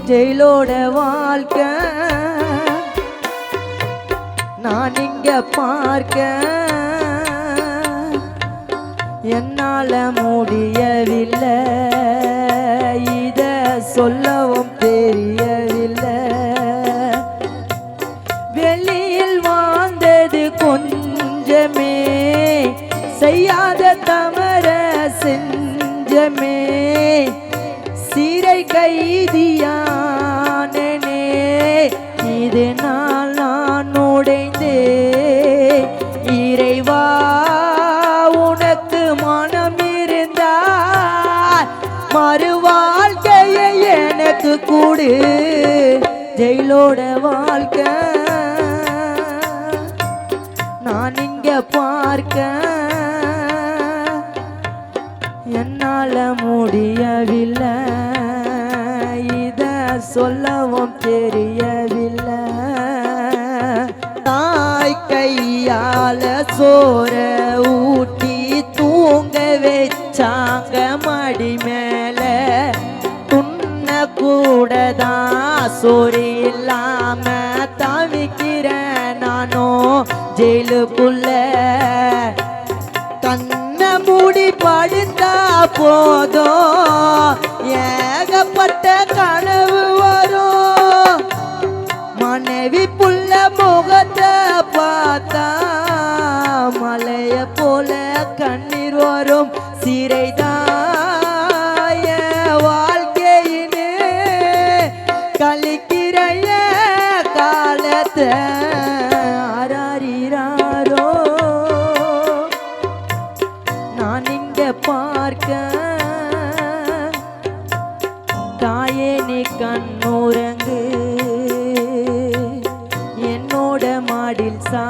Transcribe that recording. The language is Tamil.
ஜெயிலோட வாழ்க்கை நான் இங்க பார்க்க என்னால முடியவில்லை, இத சொல்லவும் தெரியவில்லை. வெளியில் வாழ்ந்தது கொஞ்சமே, செய்யாத தவற செஞ்சமே, சிறை கைதியானே, இதனால் நான் உடைந்தே. இறைவா உனக்கு மனம் இருந்தால் மறு வாழ்க்கையை எனக்கு கூடு. ஜெயிலோட வாழ்க்கை நான் இங்க பார்க்க என்னால முடியவில்லை, இத சொல்லவும் தெரியவில்லை. தாய் கையால சோற ஊட்டி தூங்க வச்சாங்க மடி மேல, துண்ண கூடதான் சோறு இல்லாம தவிக்கிறேன் நானோ ஜெயிலுக்குள்ள. கண்ண மூடி படுத்தா போதும் ஏகப்பட்ட கனவு வரும். மனைவி புள்ள முகத்தை பார்த்தா மலைய போல கண்ணீர் வரும். சிறைதாய வாழ்க்கையினே கழிக்கிற காலத்தை ஆராரிராரோ நான் இங்க பார்க்க. தாயே நீ கண்ணுறங்கு, என்னோட மாடில் சா